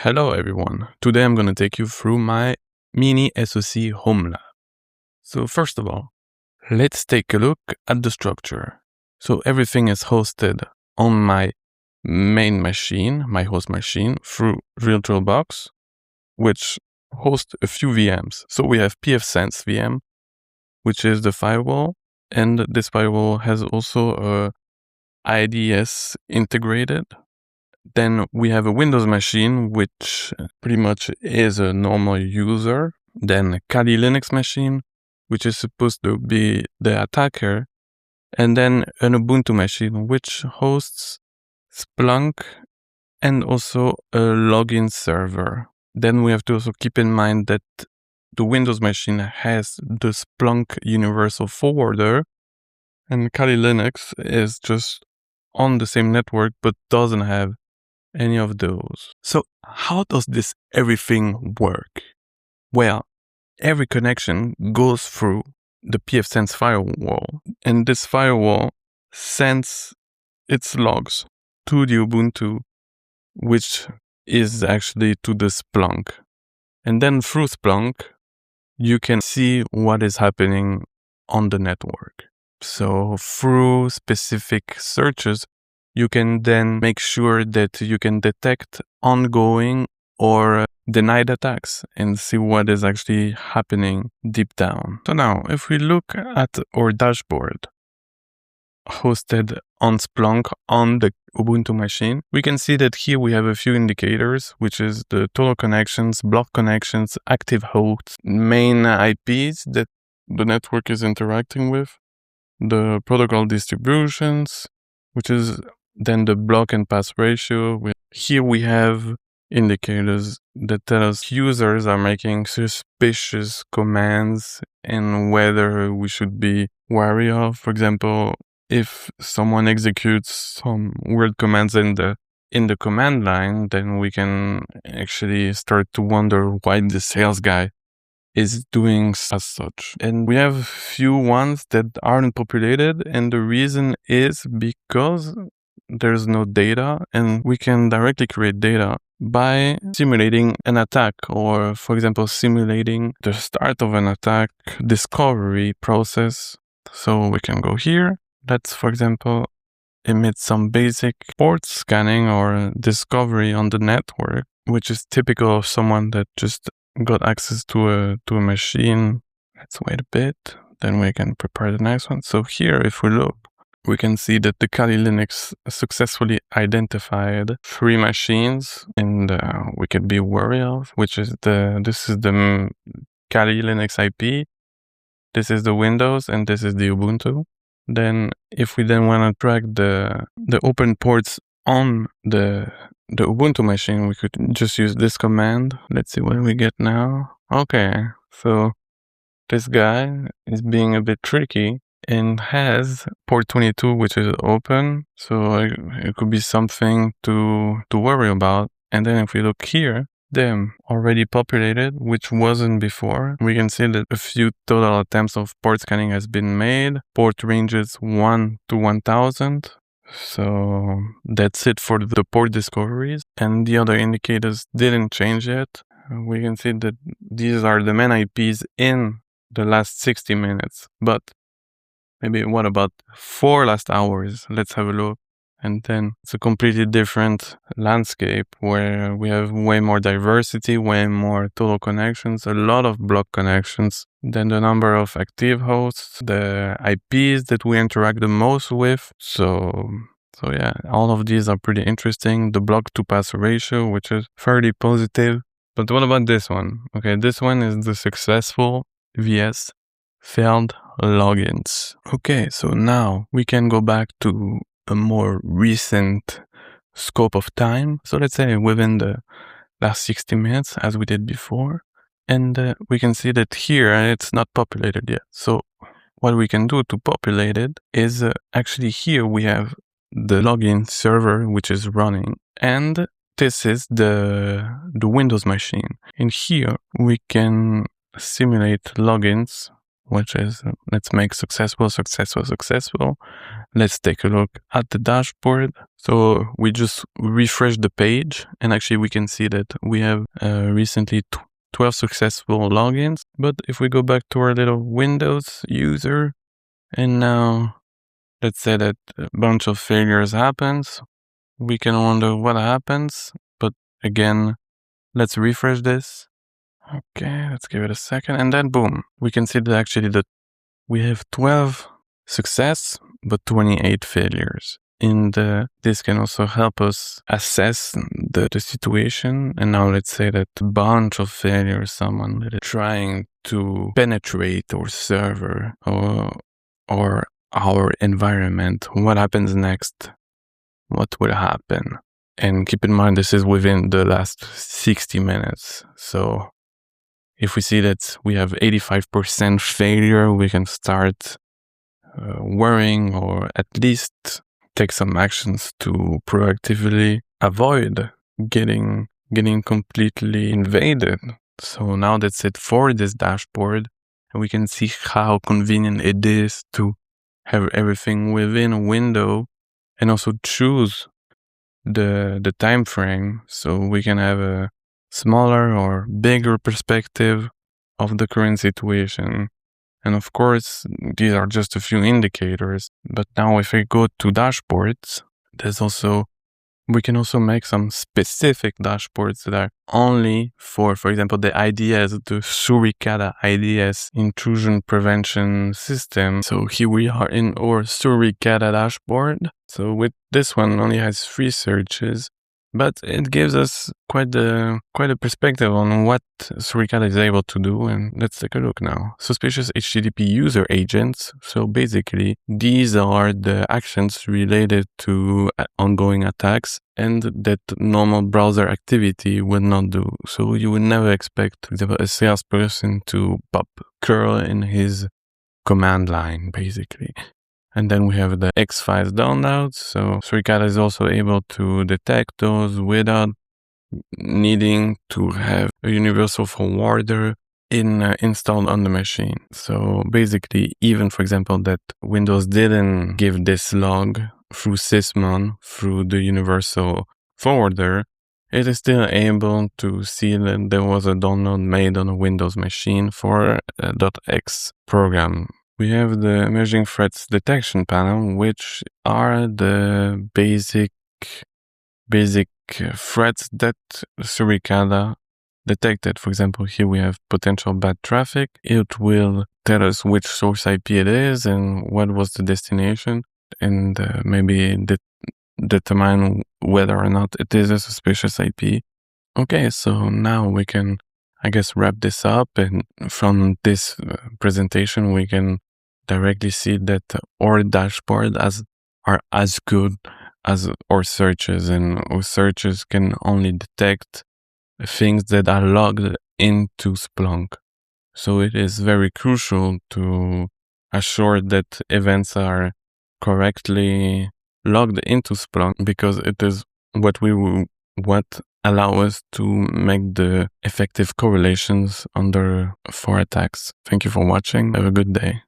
Hello everyone, today I'm going to take you through my mini SOC home lab. So first of all, let's take a look at the structure. So everything is hosted on my main machine, my host machine, through VirtualBox, which hosts a few VMs. So we have pfSense VM, which is the firewall, and this firewall has also a IDS integrated. Then we have a Windows machine, which pretty much is a normal user. Then a Kali Linux machine, which is supposed to be the attacker. And then an Ubuntu machine, which hosts Splunk and also a login server. Then we have to also keep in mind that the Windows machine has the Splunk universal forwarder, and Kali Linux is just on the same network but doesn't have any of those. So how does this everything work? Well, every connection goes through the pfSense firewall, and this firewall sends its logs to the Ubuntu, which is actually to the Splunk. And then through Splunk, you can see what is happening on the network. So through specific searches, you can then make sure that you can detect ongoing or denied attacks and see what is actually happening deep down. So now, if we look at our dashboard hosted on Splunk on the Ubuntu machine, we can see that here we have a few indicators, which is the total connections, block connections, active hosts, main IPs that the network is interacting with, the protocol distributions, which is then the block and pass ratio. Here we have indicators that tell us users are making suspicious commands and whether we should be wary of. For example, if someone executes some weird commands in the command line, then we can actually start to wonder why the sales guy is doing as such. And we have few ones that aren't populated, and the reason is because there's no data, and we can directly create data by simulating an attack, or for example simulating the start of an attack discovery process. So we can go here. Let's, for example, emit some basic port scanning or discovery on the network, which is typical of someone that just got access to a machine. Let's wait a bit, then we can prepare the next one. So here, if we look, we can see that the Kali Linux successfully identified 3 machines, and we can be wary of, which is this is the Kali Linux IP, this is the Windows, and this is the Ubuntu. Then if we then want to track the open ports on the Ubuntu machine, we could just use this command. Let's see what we get now. Okay, so this guy is being a bit tricky and has port 22, which is open. So it could be something to worry about. And then if we look here, them already populated, which wasn't before. We can see that a few total attempts of port scanning has been made. Port ranges 1 to 1000. So that's it for the port discoveries. And the other indicators didn't change yet. We can see that these are the main IPs in the last 60 minutes. But maybe what about 4 last hours? Let's have a look. And then it's a completely different landscape where we have way more diversity, way more total connections, a lot of block connections, then the number of active hosts, the IPs that we interact the most with. So yeah, all of these are pretty interesting. The block to pass ratio, which is fairly positive. But what about this one? Okay, this one is the successful vs failed logins. Okay, so now we can go back to a more recent scope of time. So let's say within the last 60 minutes, as we did before. And we can see that here it's not populated yet. So what we can do to populate it is actually here we have the login server, which is running. And this is the Windows machine. And here we can simulate logins which is let's make successful. Let's take a look at the dashboard. So we just refresh the page, and actually we can see that we have recently 12 successful logins. But if we go back to our little Windows user, and now let's say that a bunch of failures happens, we can wonder what happens. But again, let's refresh this. Okay, let's give it a second, and then boom, we can see that actually we have 12 success, but 28 failures. And this can also help us assess the situation. And now let's say that a bunch of failures, someone that is trying to penetrate our server or our environment. What happens next? What will happen? And keep in mind, this is within the last 60 minutes. So if we see that we have 85% failure, we can start worrying, or at least take some actions to proactively avoid getting completely invaded. So now that's it for this dashboard. And we can see how convenient it is to have everything within a window, and also choose the time frame, so we can have a smaller or bigger perspective of the current situation. And of course, these are just a few indicators. But now if I go to dashboards, we can also make some specific dashboards that are only for example, the IDS, the suricata IDS intrusion prevention system. So here we are in our suricata dashboard. So with this one, only has 3 searches, but it gives us quite a perspective on what suricata is able to do. And let's take a look now. Suspicious HTTP user agents. So basically, these are the actions related to ongoing attacks and that normal browser activity would not do. So you would never expect, for example, a salesperson to pop curl in his command line, basically. And then we have the X files downloads. So suricata is also able to detect those without needing to have a universal forwarder installed on the machine. So basically, even for example, that Windows didn't give this log through sysmon, through the universal forwarder, it is still able to see that there was a download made on a Windows machine for a .x program. We have the emerging threats detection panel, which are the basic threats that suricata detected. For example, here we have potential bad traffic. It will tell us which source IP it is and what was the destination, and maybe determine whether or not it is a suspicious IP. Okay, so now we can, I guess, wrap this up, and from this presentation we can directly see that our dashboard are as good as our searches, and our searches can only detect things that are logged into Splunk. So it is very crucial to assure that events are correctly logged into Splunk, because it is what allow us to make the effective correlations for attacks. Thank you for watching. Have a good day.